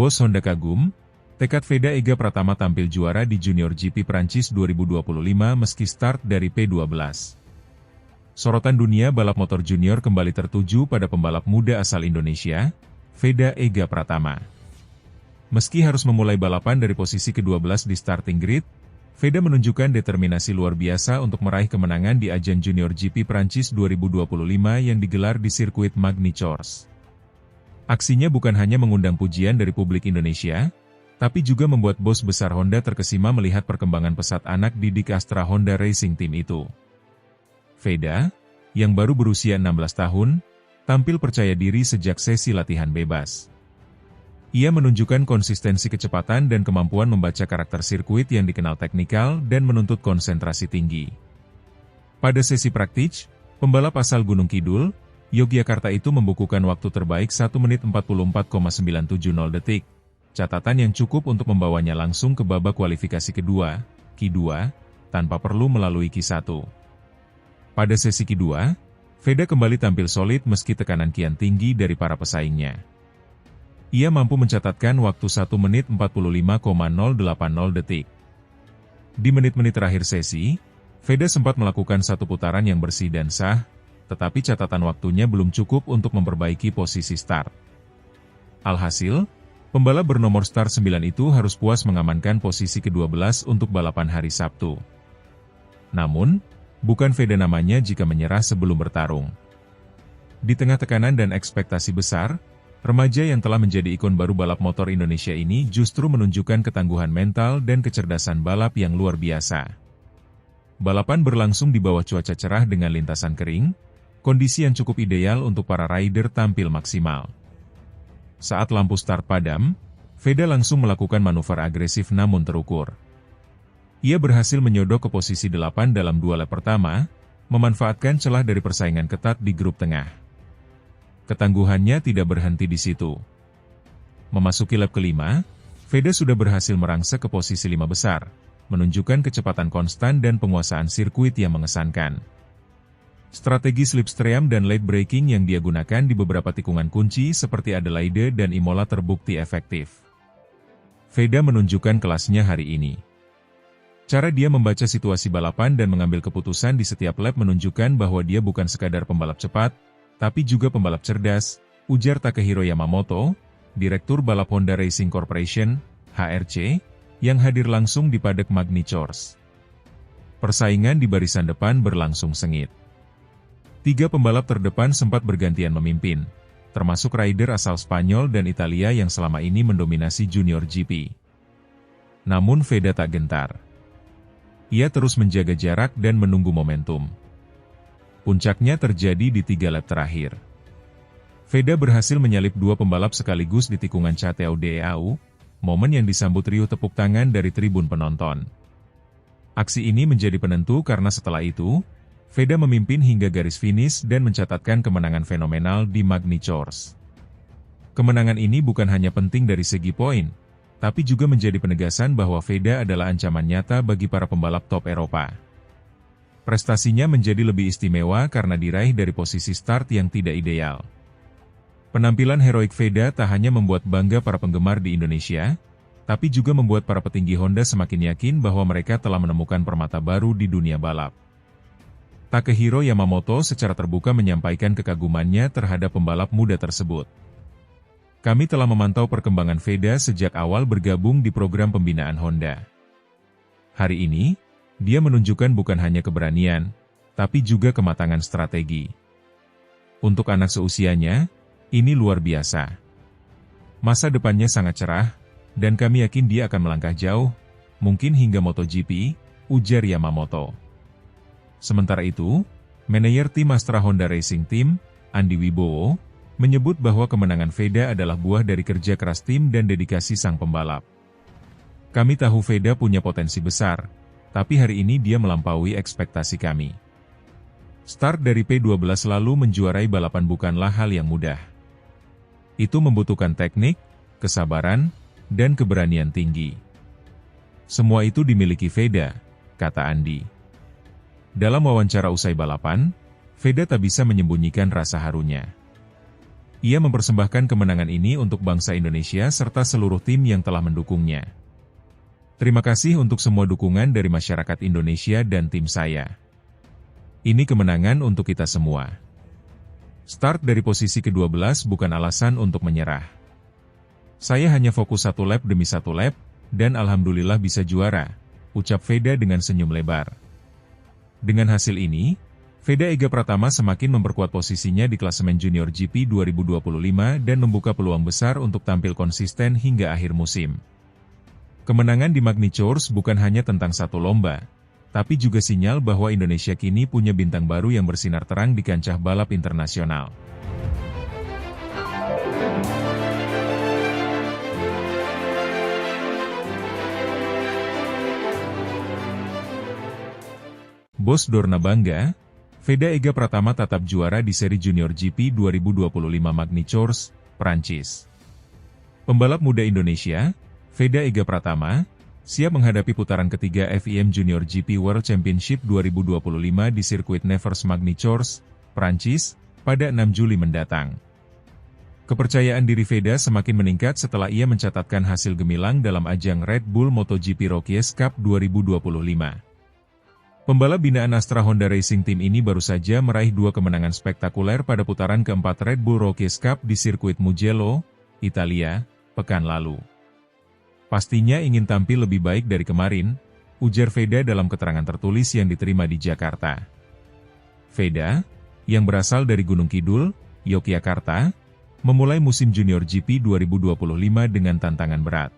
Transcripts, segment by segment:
Bos Honda kagum, tekad Veda Ega Pratama tampil juara di Junior GP Prancis 2025 meski start dari P12. Sorotan dunia balap motor junior kembali tertuju pada pembalap muda asal Indonesia, Veda Ega Pratama. Meski harus memulai balapan dari posisi ke-12 di starting grid, Veda menunjukkan determinasi luar biasa untuk meraih kemenangan di ajang Junior GP Prancis 2025 yang digelar di sirkuit Magny-Cours. Aksinya bukan hanya mengundang pujian dari publik Indonesia, tapi juga membuat bos besar Honda terkesima melihat perkembangan pesat anak didik Astra Honda Racing Team itu. Veda, yang baru berusia 16 tahun, tampil percaya diri sejak sesi latihan bebas. Ia menunjukkan konsistensi kecepatan dan kemampuan membaca karakter sirkuit yang dikenal teknikal dan menuntut konsentrasi tinggi. Pada sesi praktik, pembalap asal Gunung Kidul, Yogyakarta itu membukukan waktu terbaik 1 menit 44,970 detik, catatan yang cukup untuk membawanya langsung ke babak kualifikasi kedua, Q2, tanpa perlu melalui Q1. Pada sesi Q2, Veda kembali tampil solid meski tekanan kian tinggi dari para pesaingnya. Ia mampu mencatatkan waktu 1 menit 45,080 detik. Di menit-menit terakhir sesi, Veda sempat melakukan satu putaran yang bersih dan sah, tetapi catatan waktunya belum cukup untuk memperbaiki posisi start. Alhasil, pembalap bernomor start 9 itu harus puas mengamankan posisi ke-12 untuk balapan hari Sabtu. Namun, bukan Veda namanya jika menyerah sebelum bertarung. Di tengah tekanan dan ekspektasi besar, remaja yang telah menjadi ikon baru balap motor Indonesia ini justru menunjukkan ketangguhan mental dan kecerdasan balap yang luar biasa. Balapan berlangsung di bawah cuaca cerah dengan lintasan kering, kondisi yang cukup ideal untuk para rider tampil maksimal. Saat lampu start padam, Veda langsung melakukan manuver agresif namun terukur. Ia berhasil menyodok ke posisi 8 dalam 2 lap pertama, memanfaatkan celah dari persaingan ketat di grup tengah. Ketangguhannya tidak berhenti di situ. Memasuki lap kelima, Veda sudah berhasil merangsek ke posisi 5 besar, menunjukkan kecepatan konstan dan penguasaan sirkuit yang mengesankan. Strategi slipstream dan late braking yang dia gunakan di beberapa tikungan kunci seperti Adelaide dan Imola terbukti efektif. Veda menunjukkan kelasnya hari ini. Cara dia membaca situasi balapan dan mengambil keputusan di setiap lap menunjukkan bahwa dia bukan sekadar pembalap cepat, tapi juga pembalap cerdas, ujar Takehiro Yamamoto, Direktur Balap Honda Racing Corporation, HRC, yang hadir langsung di paddock Magny-Cours. Persaingan di barisan depan berlangsung sengit. 3 pembalap terdepan sempat bergantian memimpin, termasuk rider asal Spanyol dan Italia yang selama ini mendominasi Junior GP. Namun Veda tak gentar. Ia terus menjaga jarak dan menunggu momentum. Puncaknya terjadi di 3 lap terakhir. Veda berhasil menyalip 2 pembalap sekaligus di tikungan Château d'Eau, momen yang disambut riuh tepuk tangan dari tribun penonton. Aksi ini menjadi penentu karena setelah itu, Veda memimpin hingga garis finish dan mencatatkan kemenangan fenomenal di Magny-Cours. Kemenangan ini bukan hanya penting dari segi poin, tapi juga menjadi penegasan bahwa Veda adalah ancaman nyata bagi para pembalap top Eropa. Prestasinya menjadi lebih istimewa karena diraih dari posisi start yang tidak ideal. Penampilan heroik Veda tak hanya membuat bangga para penggemar di Indonesia, tapi juga membuat para petinggi Honda semakin yakin bahwa mereka telah menemukan permata baru di dunia balap. Takehiro Yamamoto secara terbuka menyampaikan kekagumannya terhadap pembalap muda tersebut. Kami telah memantau perkembangan Veda sejak awal bergabung di program pembinaan Honda. Hari ini, dia menunjukkan bukan hanya keberanian, tapi juga kematangan strategi. Untuk anak seusianya, ini luar biasa. Masa depannya sangat cerah, dan kami yakin dia akan melangkah jauh, mungkin hingga MotoGP, ujar Yamamoto. Sementara itu, manajer tim Astra Honda Racing Team, Andi Wibowo, menyebut bahwa kemenangan Veda adalah buah dari kerja keras tim dan dedikasi sang pembalap. Kami tahu Veda punya potensi besar, tapi hari ini dia melampaui ekspektasi kami. Start dari P12 lalu menjuarai balapan bukanlah hal yang mudah. Itu membutuhkan teknik, kesabaran, dan keberanian tinggi. Semua itu dimiliki Veda, kata Andi. Dalam wawancara usai balapan, Veda tak bisa menyembunyikan rasa harunya. Ia mempersembahkan kemenangan ini untuk bangsa Indonesia serta seluruh tim yang telah mendukungnya. Terima kasih untuk semua dukungan dari masyarakat Indonesia dan tim saya. Ini kemenangan untuk kita semua. Start dari posisi ke-12 bukan alasan untuk menyerah. Saya hanya fokus satu lap demi satu lap, dan alhamdulillah bisa juara, ucap Veda dengan senyum lebar. Dengan hasil ini, Veda Ega Pratama semakin memperkuat posisinya di klasemen Junior GP 2025 dan membuka peluang besar untuk tampil konsisten hingga akhir musim. Kemenangan di Magny-Cours bukan hanya tentang satu lomba, tapi juga sinyal bahwa Indonesia kini punya bintang baru yang bersinar terang di kancah balap internasional. Bos Dorna bangga, Veda Ega Pratama tetap juara di seri Junior GP 2025 Magny-Cours, Prancis. Pembalap muda Indonesia, Veda Ega Pratama, siap menghadapi putaran ketiga FIM Junior GP World Championship 2025 di sirkuit Nevers Magny-Cours, Prancis, pada 6 Juli mendatang. Kepercayaan diri Veda semakin meningkat setelah ia mencatatkan hasil gemilang dalam ajang Red Bull MotoGP Rookies Cup 2025. Pembalap binaan Astra Honda Racing Team ini baru saja meraih 2 kemenangan spektakuler pada putaran keempat Red Bull Rookies Cup di sirkuit Mugello, Italia, pekan lalu. Pastinya ingin tampil lebih baik dari kemarin, ujar Veda dalam keterangan tertulis yang diterima di Jakarta. Veda, yang berasal dari Gunung Kidul, Yogyakarta, memulai musim Junior GP 2025 dengan tantangan berat.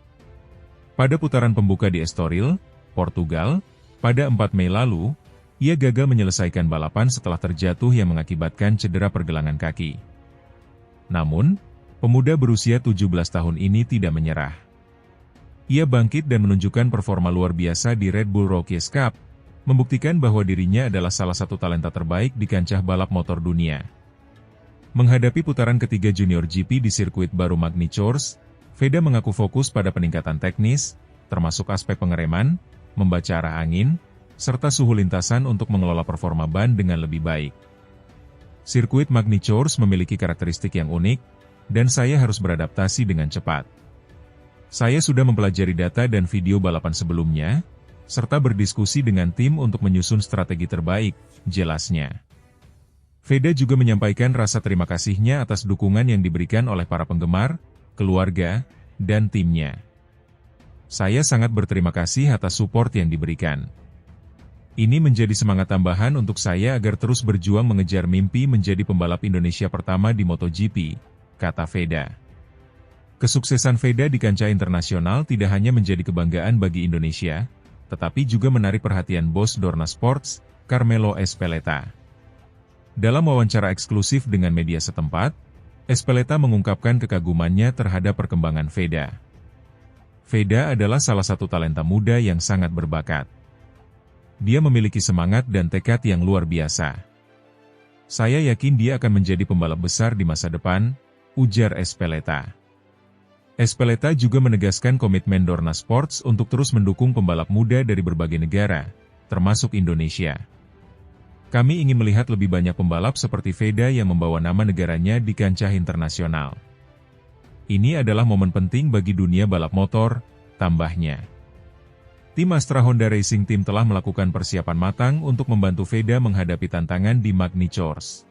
Pada putaran pembuka di Estoril, Portugal, pada 4 Mei lalu, ia gagal menyelesaikan balapan setelah terjatuh yang mengakibatkan cedera pergelangan kaki. Namun, pemuda berusia 17 tahun ini tidak menyerah. Ia bangkit dan menunjukkan performa luar biasa di Red Bull Rookies Cup, membuktikan bahwa dirinya adalah salah satu talenta terbaik di kancah balap motor dunia. Menghadapi putaran ketiga Junior GP di sirkuit baru Magny-Cours, Veda mengaku fokus pada peningkatan teknis, termasuk aspek pengereman, membaca arah angin, serta suhu lintasan untuk mengelola performa ban dengan lebih baik. Sirkuit Magny-Cours memiliki karakteristik yang unik, dan saya harus beradaptasi dengan cepat. Saya sudah mempelajari data dan video balapan sebelumnya, serta berdiskusi dengan tim untuk menyusun strategi terbaik, jelasnya. Veda juga menyampaikan rasa terima kasihnya atas dukungan yang diberikan oleh para penggemar, keluarga, dan timnya. Saya sangat berterima kasih atas support yang diberikan. Ini menjadi semangat tambahan untuk saya agar terus berjuang mengejar mimpi menjadi pembalap Indonesia pertama di MotoGP, kata Veda. Kesuksesan Veda di kancah internasional tidak hanya menjadi kebanggaan bagi Indonesia, tetapi juga menarik perhatian bos Dorna Sports, Carmelo Ezpeleta. Dalam wawancara eksklusif dengan media setempat, Ezpeleta mengungkapkan kekagumannya terhadap perkembangan Veda. Veda adalah salah satu talenta muda yang sangat berbakat. Dia memiliki semangat dan tekad yang luar biasa. Saya yakin dia akan menjadi pembalap besar di masa depan, ujar Ezpeleta. Ezpeleta juga menegaskan komitmen Dorna Sports untuk terus mendukung pembalap muda dari berbagai negara, termasuk Indonesia. Kami ingin melihat lebih banyak pembalap seperti Veda yang membawa nama negaranya di kancah internasional. Ini adalah momen penting bagi dunia balap motor, tambahnya. Tim Astra Honda Racing Team telah melakukan persiapan matang untuk membantu Veda menghadapi tantangan di Magny-Cours.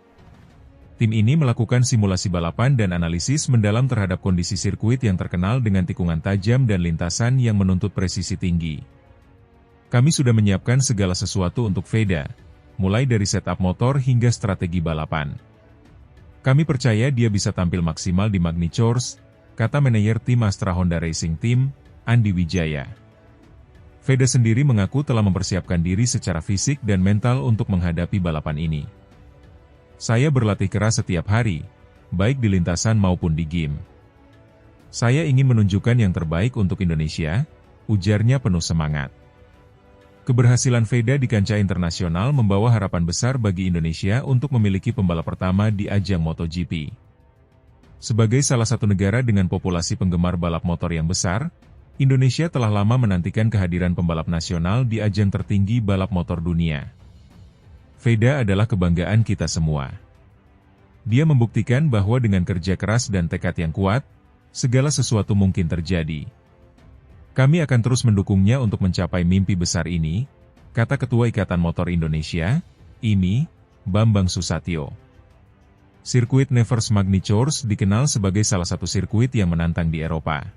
Tim ini melakukan simulasi balapan dan analisis mendalam terhadap kondisi sirkuit yang terkenal dengan tikungan tajam dan lintasan yang menuntut presisi tinggi. Kami sudah menyiapkan segala sesuatu untuk Veda, mulai dari setup motor hingga strategi balapan. Kami percaya dia bisa tampil maksimal di Magny-Cours, kata manajer tim Astra Honda Racing Team, Andi Wijaya. Veda sendiri mengaku telah mempersiapkan diri secara fisik dan mental untuk menghadapi balapan ini. Saya berlatih keras setiap hari, baik di lintasan maupun di game. Saya ingin menunjukkan yang terbaik untuk Indonesia, ujarnya penuh semangat. Keberhasilan Veda di kancah internasional membawa harapan besar bagi Indonesia untuk memiliki pembalap pertama di ajang MotoGP. Sebagai salah satu negara dengan populasi penggemar balap motor yang besar, Indonesia telah lama menantikan kehadiran pembalap nasional di ajang tertinggi balap motor dunia. Veda adalah kebanggaan kita semua. Dia membuktikan bahwa dengan kerja keras dan tekad yang kuat, segala sesuatu mungkin terjadi. Kami akan terus mendukungnya untuk mencapai mimpi besar ini, kata Ketua Ikatan Motor Indonesia, IMI, Bambang Susatyo. Sirkuit Nevers Magnitudes dikenal sebagai salah satu sirkuit yang menantang di Eropa.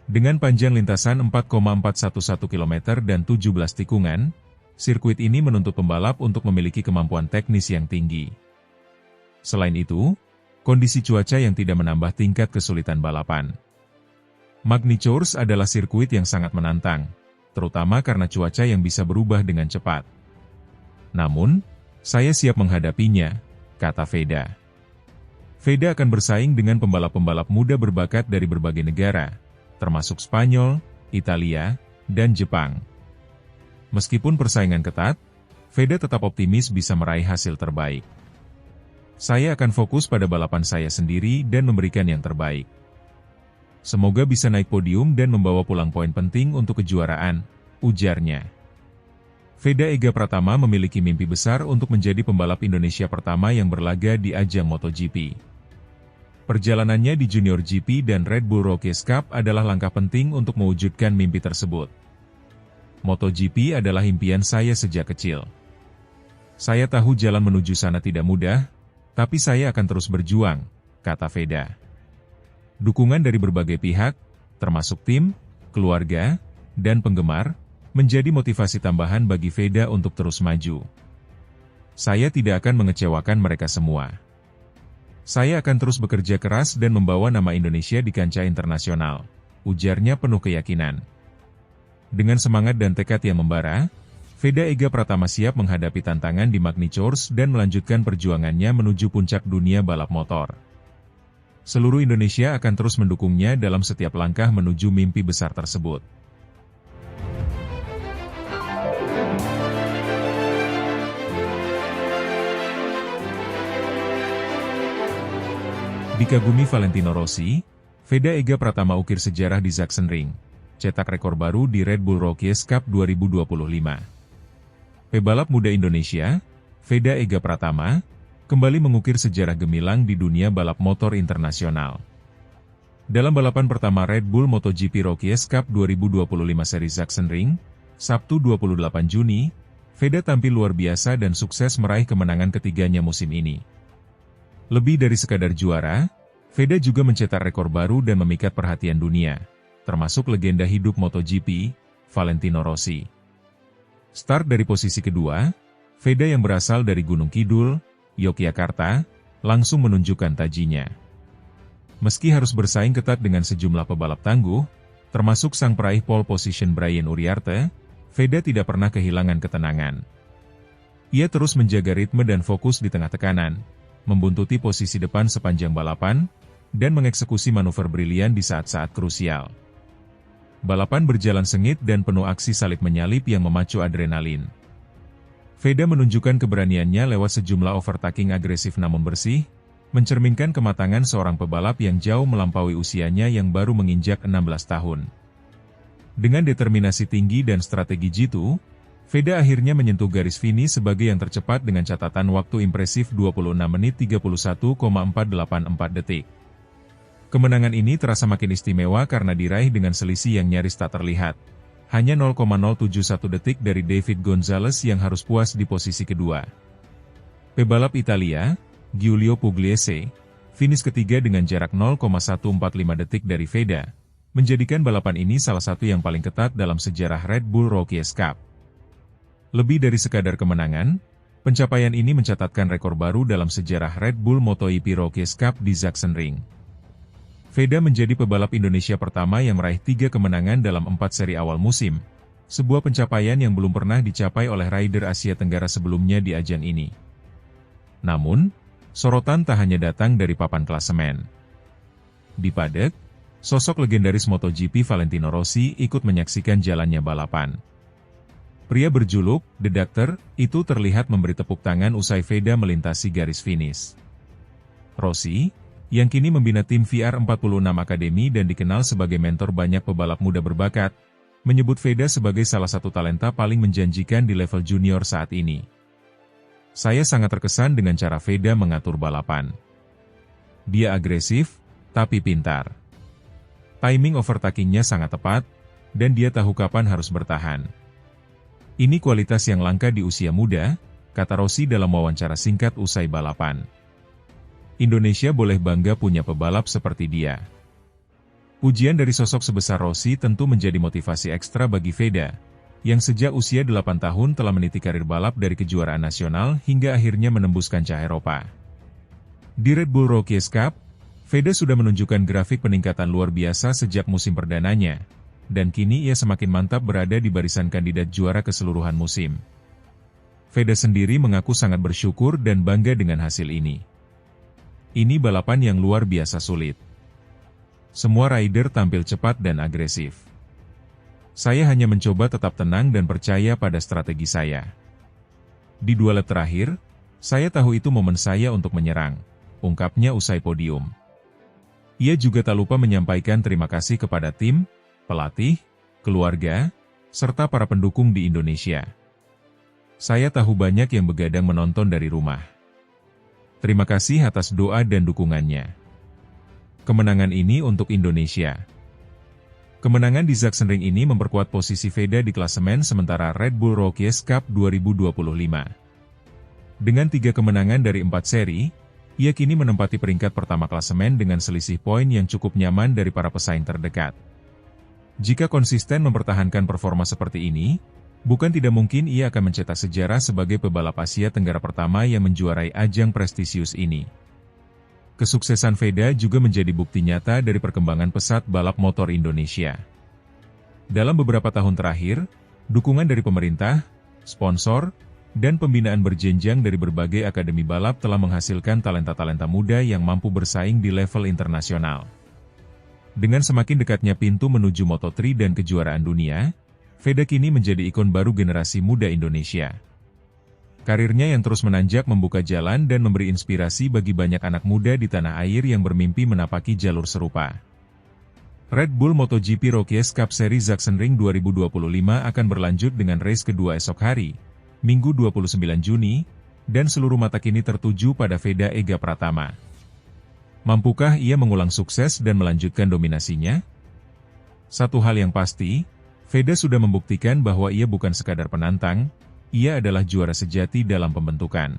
Dengan panjang lintasan 4,411 km dan 17 tikungan, sirkuit ini menuntut pembalap untuk memiliki kemampuan teknis yang tinggi. Selain itu, kondisi cuaca yang tidak menambah tingkat kesulitan balapan. Magnitudes adalah sirkuit yang sangat menantang, terutama karena cuaca yang bisa berubah dengan cepat. Namun, saya siap menghadapinya, kata Veda. Veda akan bersaing dengan pembalap-pembalap muda berbakat dari berbagai negara, termasuk Spanyol, Italia, dan Jepang. Meskipun persaingan ketat, Veda tetap optimis bisa meraih hasil terbaik. Saya akan fokus pada balapan saya sendiri dan memberikan yang terbaik. Semoga bisa naik podium dan membawa pulang poin penting untuk kejuaraan, ujarnya. Veda Ega Pratama memiliki mimpi besar untuk menjadi pembalap Indonesia pertama yang berlaga di ajang MotoGP. Perjalanannya di Junior GP dan Red Bull Rookies Cup adalah langkah penting untuk mewujudkan mimpi tersebut. MotoGP adalah impian saya sejak kecil. Saya tahu jalan menuju sana tidak mudah, tapi saya akan terus berjuang, kata Veda. Dukungan dari berbagai pihak, termasuk tim, keluarga, dan penggemar, menjadi motivasi tambahan bagi Veda untuk terus maju. Saya tidak akan mengecewakan mereka semua. Saya akan terus bekerja keras dan membawa nama Indonesia di kancah internasional, ujarnya penuh keyakinan. Dengan semangat dan tekad yang membara, Veda Ega Pratama siap menghadapi tantangan di Magnitudes dan melanjutkan perjuangannya menuju puncak dunia balap motor. Seluruh Indonesia akan terus mendukungnya dalam setiap langkah menuju mimpi besar tersebut. Dikagumi Valentino Rossi, Veda Ega Pratama ukir sejarah di Sachsenring, cetak rekor baru di Red Bull Rookies Cup 2025. Pebalap muda Indonesia, Veda Ega Pratama, kembali mengukir sejarah gemilang di dunia balap motor internasional. Dalam balapan pertama Red Bull MotoGP Rookies Cup 2025 seri Sachsenring, Sabtu 28 Juni, Veda tampil luar biasa dan sukses meraih kemenangan ketiganya musim ini. Lebih dari sekadar juara, Veda juga mencetak rekor baru dan memikat perhatian dunia, termasuk legenda hidup MotoGP, Valentino Rossi. Start dari posisi kedua, Veda yang berasal dari Gunung Kidul, Yogyakarta, langsung menunjukkan tajinya. Meski harus bersaing ketat dengan sejumlah pebalap tangguh, termasuk sang peraih pole position Brian Uriarte, Veda tidak pernah kehilangan ketenangan. Ia terus menjaga ritme dan fokus di tengah tekanan, membuntuti posisi depan sepanjang balapan, dan mengeksekusi manuver brilian di saat-saat krusial. Balapan berjalan sengit dan penuh aksi salip menyalip yang memacu adrenalin. Veda menunjukkan keberaniannya lewat sejumlah overtaking agresif namun bersih, mencerminkan kematangan seorang pebalap yang jauh melampaui usianya yang baru menginjak 16 tahun. Dengan determinasi tinggi dan strategi jitu, Veda akhirnya menyentuh garis finish sebagai yang tercepat dengan catatan waktu impresif 26 menit 31,484 detik. Kemenangan ini terasa makin istimewa karena diraih dengan selisih yang nyaris tak terlihat. Hanya 0,071 detik dari David Gonzalez yang harus puas di posisi kedua. Pebalap Italia, Giulio Pugliese, finish ketiga dengan jarak 0,145 detik dari Veda, menjadikan balapan ini salah satu yang paling ketat dalam sejarah Red Bull Rookies Cup. Lebih dari sekadar kemenangan, pencapaian ini mencatatkan rekor baru dalam sejarah Red Bull MotoGP Rookies Cup di Sachsenring. Veda menjadi pebalap Indonesia pertama yang meraih 3 kemenangan dalam 4 seri awal musim, sebuah pencapaian yang belum pernah dicapai oleh rider Asia Tenggara sebelumnya di ajang ini. Namun, sorotan tak hanya datang dari papan klasemen. Di paddock, sosok legendaris MotoGP Valentino Rossi ikut menyaksikan jalannya balapan. Pria berjuluk The Doctor itu terlihat memberi tepuk tangan usai Veda melintasi garis finish. Rossi, yang kini membina tim VR46 Academy dan dikenal sebagai mentor banyak pebalap muda berbakat, menyebut Veda sebagai salah satu talenta paling menjanjikan di level junior saat ini. Saya sangat terkesan dengan cara Veda mengatur balapan. Dia agresif, tapi pintar. Timing overtaking-nya sangat tepat, dan dia tahu kapan harus bertahan. Ini kualitas yang langka di usia muda, kata Rossi dalam wawancara singkat usai balapan. Indonesia boleh bangga punya pebalap seperti dia. Pujian dari sosok sebesar Rossi tentu menjadi motivasi ekstra bagi Veda, yang sejak usia 8 tahun telah meniti karir balap dari kejuaraan nasional hingga akhirnya menembus kancah Eropa. Di Red Bull Rookies Cup, Veda sudah menunjukkan grafik peningkatan luar biasa sejak musim perdananya, dan kini ia semakin mantap berada di barisan kandidat juara keseluruhan musim. Veda sendiri mengaku sangat bersyukur dan bangga dengan hasil ini. Ini balapan yang luar biasa sulit. Semua rider tampil cepat dan agresif. Saya hanya mencoba tetap tenang dan percaya pada strategi saya. Di 2 lap terakhir, saya tahu itu momen saya untuk menyerang, ungkapnya usai podium. Ia juga tak lupa menyampaikan terima kasih kepada tim, pelatih, keluarga, serta para pendukung di Indonesia. Saya tahu banyak yang begadang menonton dari rumah. Terima kasih atas doa dan dukungannya. Kemenangan ini untuk Indonesia. Kemenangan di Sachsenring ini memperkuat posisi Veda di klasemen sementara Red Bull Rookies Cup 2025. Dengan 3 kemenangan dari 4 seri, ia kini menempati peringkat pertama klasemen dengan selisih poin yang cukup nyaman dari para pesaing terdekat. Jika konsisten mempertahankan performa seperti ini, bukan tidak mungkin ia akan mencetak sejarah sebagai pebalap Asia Tenggara pertama yang menjuarai ajang prestisius ini. Kesuksesan Veda juga menjadi bukti nyata dari perkembangan pesat balap motor Indonesia. Dalam beberapa tahun terakhir, dukungan dari pemerintah, sponsor, dan pembinaan berjenjang dari berbagai akademi balap telah menghasilkan talenta-talenta muda yang mampu bersaing di level internasional. Dengan semakin dekatnya pintu menuju Moto3 dan kejuaraan dunia, Veda kini menjadi ikon baru generasi muda Indonesia. Karirnya yang terus menanjak membuka jalan dan memberi inspirasi bagi banyak anak muda di tanah air yang bermimpi menapaki jalur serupa. Red Bull MotoGP Rookies Cup Seri Sachsenring 2025 akan berlanjut dengan race kedua esok hari, Minggu 29 Juni, dan seluruh mata kini tertuju pada Veda Ega Pratama. Mampukah ia mengulang sukses dan melanjutkan dominasinya? Satu hal yang pasti, Veda sudah membuktikan bahwa ia bukan sekadar penantang, ia adalah juara sejati dalam pembentukan.